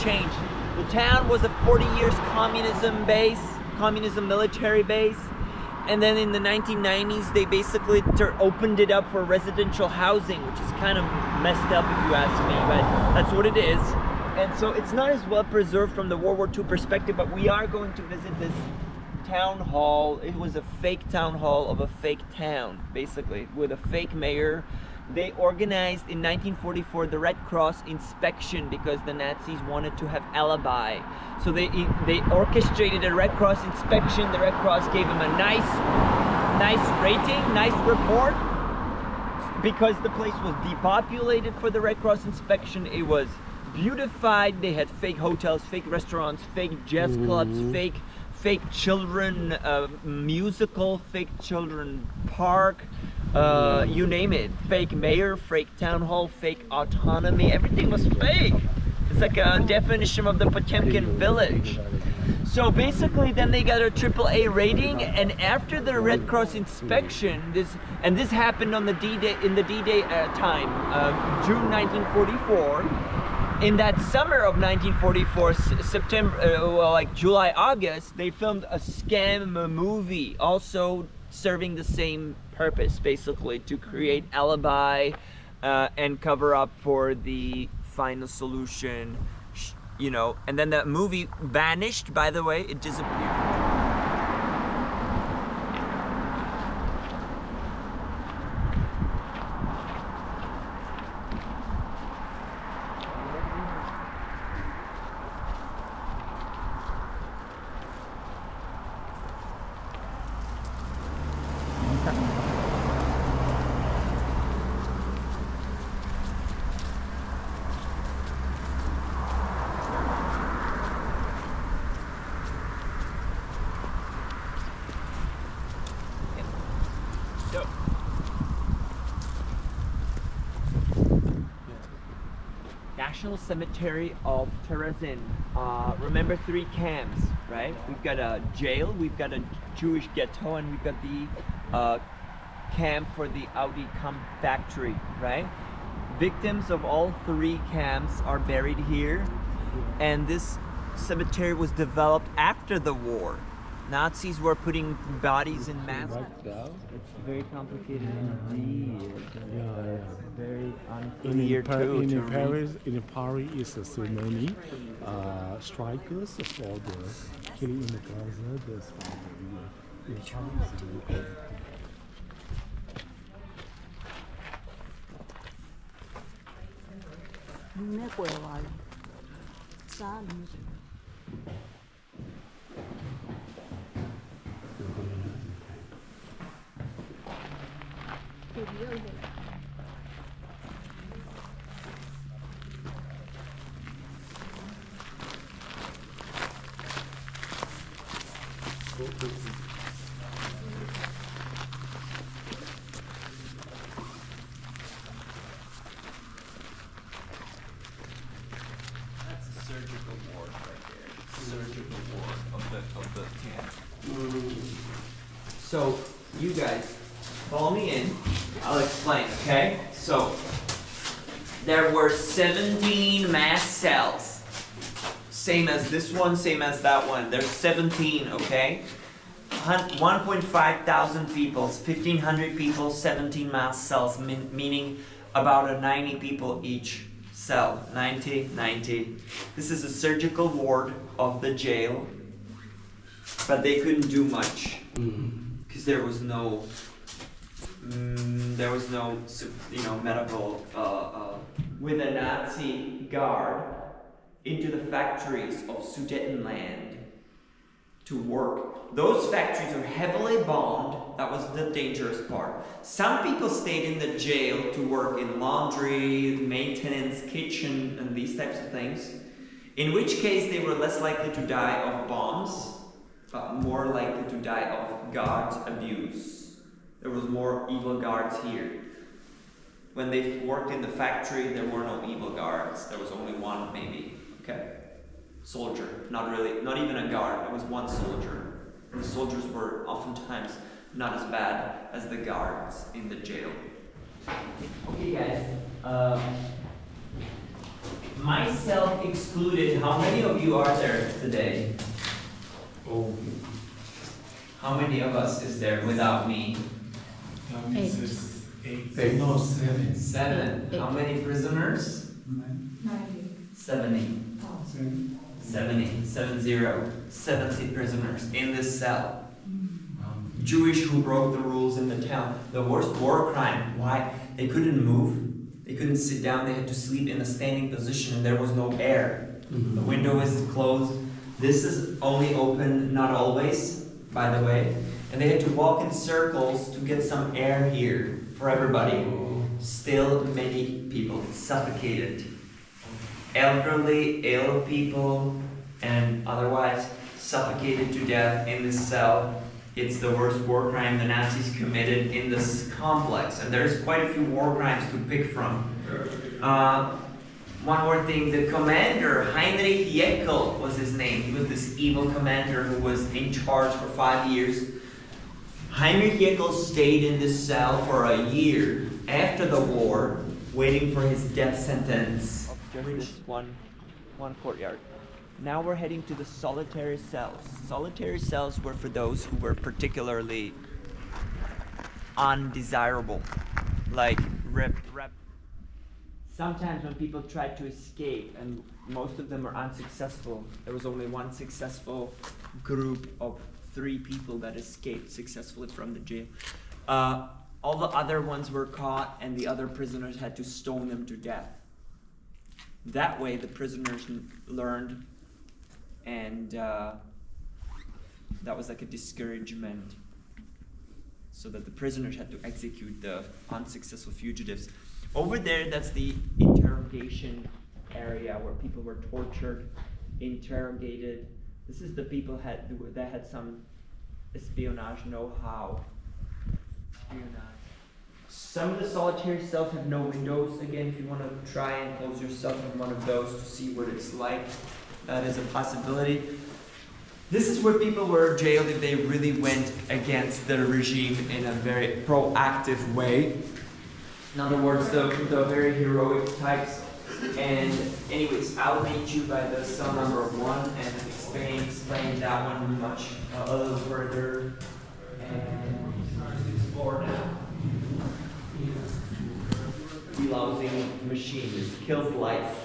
changed. The town was a 40 years communism military base. And then in the 1990s, they basically opened it up for residential housing, which is kind of messed up if you ask me, but that's what it is. And so it's not as well preserved from the World War II perspective, but we are going to visit this town hall. It was a fake town hall of a fake town, basically, with a fake mayor. They organized in 1944 the Red Cross inspection because the Nazis wanted to have alibi. So they orchestrated a Red Cross inspection. The Red Cross gave them a nice rating, nice report. Because the place was depopulated for the Red Cross inspection, it was beautified. They had fake hotels, fake restaurants, fake jazz clubs, fake children musical, fake children park, you name it. Fake mayor, fake town hall, fake autonomy. Everything was fake. It's like a definition of the Potemkin village. So basically, then they got a AAA rating, and after the Red Cross inspection, this happened on the D-Day time, June 1944. In that summer of 1944, July, August, they filmed a scam movie, also serving the same purpose, basically, to create alibi and cover up for the final solution, you know. And then that movie vanished, by the way, it disappeared. National Cemetery of Terezin. Remember 3 camps, right? We've got a jail, we've got a Jewish ghetto, and we've got the camp for the Audi factory, right? Victims of all 3 camps are buried here, and this cemetery was developed after the war. Nazis were putting bodies in mass. It's very complicated indeed. Very unclear too. In Paris, is so many strikers for the killing in the Gaza. That's why in Paris is very cold. Nè quẹo rồi, xa lắm. That's a surgical ward right there. Surgical ward of the camp. So you guys follow me in. I'll explain, okay? So there were 17 mass cells. Same as this one, same as that one. There's 17, okay? 1.5 thousand people, 1,500 people, 17 mass cells, meaning about 90 people each cell. 90. This is a surgical ward of the jail, but they couldn't do much because there was no medical. With a Nazi guard into the factories of Sudetenland to work. Those factories are heavily bombed. That was the dangerous part. Some people stayed in the jail to work in laundry, maintenance, kitchen, and these types of things. In which case they were less likely to die of bombs, but more likely to die of guards' abuse. There was more evil guards here. When they worked in the factory, there were no evil guards. There was only one, maybe. Okay? Soldier. Not really, not even a guard. It was one soldier. And the soldiers were oftentimes not as bad as the guards in the jail. Okay, guys. myself excluded, how many of you are there today? Oh, How many of us is there without me? that means it's eight. Eight. No, seven. Seven. Eight. How many prisoners? 70. 70. 70 prisoners in this cell. Jewish who broke the rules in the town. The worst war crime. Why? They couldn't move. They couldn't sit down. They had to sleep in a standing position and there was no air. The window is closed. This is only open, not always, by the way. And they had to walk in circles to get some air here for everybody. Still many people suffocated. Elderly, ill people, and otherwise suffocated to death in this cell. It's the worst war crime the Nazis committed in this complex, and there's quite a few war crimes to pick from. One more thing, the commander, Heinrich Jekyll was his name. He was this evil commander who was in charge for 5 years. Heinrich Jekyll stayed in this cell for a year after the war, waiting for his death sentence. Just this one courtyard. Now we're heading to the solitary cells. Solitary cells were for those who were particularly undesirable. Like sometimes when people tried to escape, and most of them were unsuccessful, there was only one successful group of 3 people that escaped successfully from the jail. All the other ones were caught and the other prisoners had to stone them to death. That way the prisoners learned, and that was like a discouragement, so that the prisoners had to execute the unsuccessful fugitives. Over there, that's the interrogation area where people were tortured, interrogated. This is the people that had some espionage know-how. Some of the solitary cells have no windows. Again, if you want to try and close yourself in one of those to see what it's like, that is a possibility. This is where people were jailed if they really went against the regime in a very proactive way. In other words, the very heroic types. And anyways, I'll meet you by the cell number 1 and explain that one much a little further. And explore now. Delousing machine. This kills lice,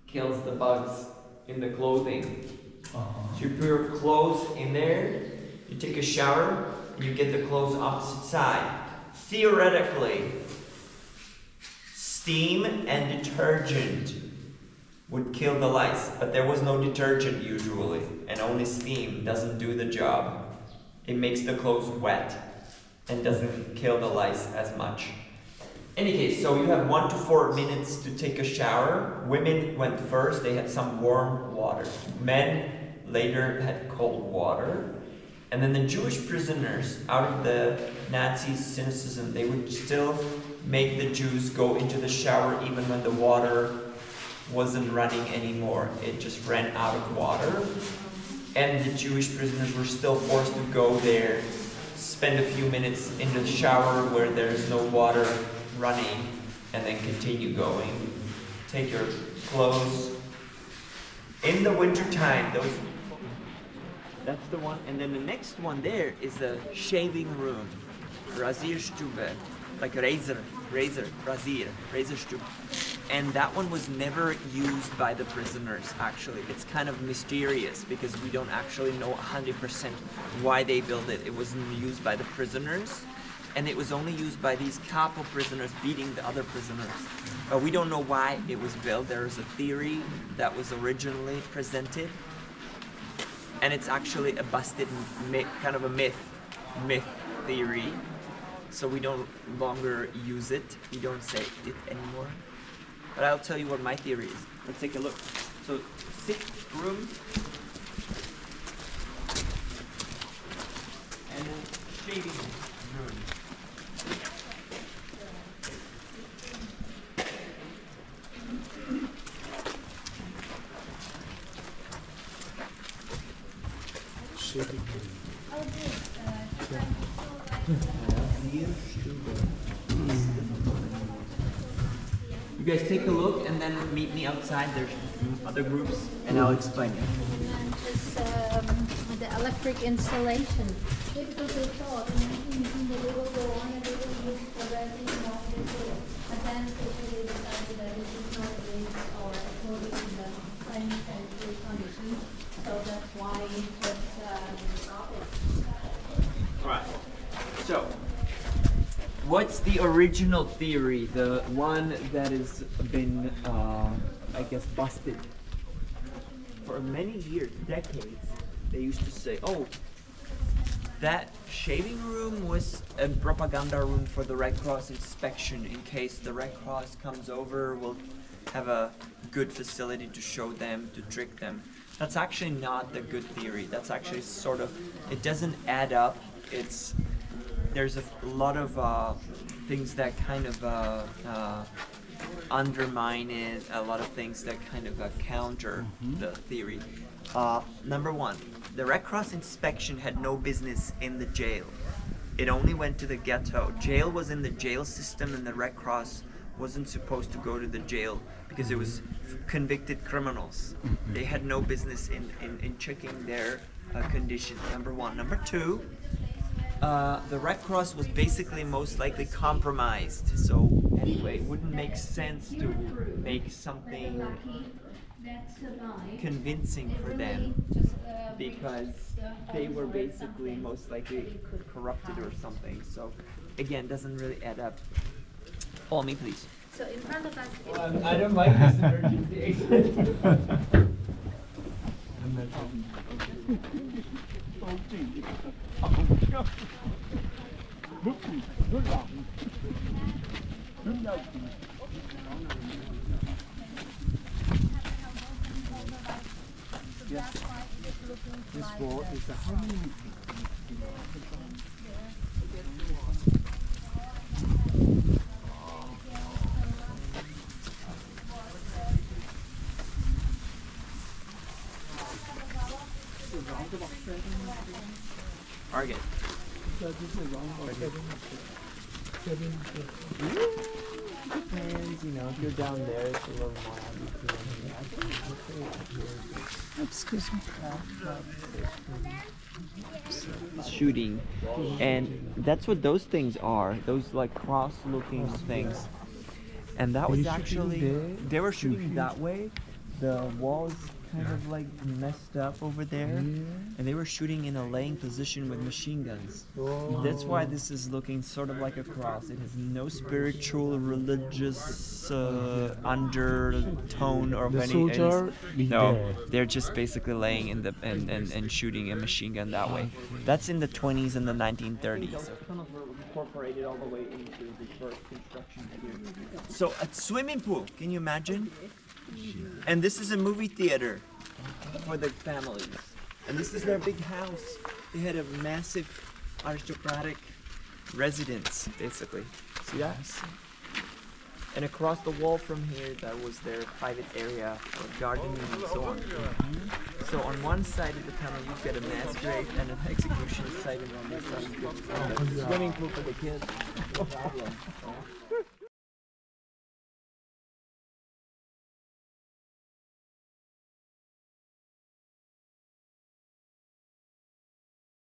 kills the bugs in the clothing. So you put your clothes in there, you take a shower, and you get the clothes opposite side. Theoretically, steam and detergent would kill the lice, but there was no detergent usually, and only steam doesn't do the job. It makes the clothes wet and doesn't kill the lice as much. Any case, so you have 1 to 4 minutes to take a shower. Women went first, they had some warm water. Men later had cold water. And then the Jewish prisoners, out of the Nazi cynicism, they would still make the Jews go into the shower even when the water wasn't running anymore. It just ran out of water. And the Jewish prisoners were still forced to go there, spend a few minutes in the shower where there's no water running, and then continue going. Take your clothes. In the winter time, that's the one. And then the next one there is a shaving room, Rasierstube, like razor, Razierstube. And that one was never used by the prisoners, actually. It's kind of mysterious because we don't actually know 100% why they built it. It wasn't used by the prisoners, and it was only used by these capo prisoners beating the other prisoners. We don't know why it was built. There is a theory that was originally presented, and it's actually a busted kind of a myth theory. So we don't longer use it. We don't say it anymore. But I'll tell you what my theory is. Let's take a look. So, 6th room, and then shaving room. Shaving room. You guys take a look and then meet me outside. There's other groups and I'll explain it. And just the electric installation. Because they thought in the little door and they will use the resin of the door. But then they decided that it is not based or according to the 20th century conditions. So that's why it was stopped. Alright. So, what's the original theory? The one that has been, I guess, busted. For many years, decades, they used to say, oh, that shaving room was a propaganda room for the Red Cross inspection. In case the Red Cross comes over, we'll have a good facility to show them, to trick them. That's actually not the good theory. That's actually sort of, it doesn't add up. There's a lot of things that kind of undermine it, a lot of things that kind of counter the theory. Number one, the Red Cross inspection had no business in the jail. It only went to the ghetto. Jail was in the jail system and the Red Cross wasn't supposed to go to the jail because it was convicted criminals. They had no business in checking their conditions, number one. Number two, the Red Cross was basically most likely compromised. So anyway, it wouldn't make sense to make something convincing for them because they were basically most likely corrupted or something. So again, doesn't really add up. Follow me, please. So in front of us, I don't like this emergency exit. This wall is how many? Target. Depends, you know, if you're down there, it's a little more Excuse me. shooting, and that's what those things are. Those like cross-looking things, and that was actually they were shooting that way. The walls kind of like messed up over there, and they were shooting in a laying position with machine guns. That's why this is looking sort of like a cross. It has no spiritual, religious undertone or The any. soldier be No, there. they're just basically laying in the and shooting a machine gun that way. That's in the 20s and the 1930s. So kind of incorporated all the way into the first construction here. So a swimming pool, can you imagine? And this is a movie theater for the families. And this is their big house. They had a massive aristocratic residence, basically. See that? And across the wall from here, that was their private area for gardening and so on. So on one side of the tunnel, you've got a mass grave and an execution site, and on this side, you've got a swimming pool for the kids. No problem.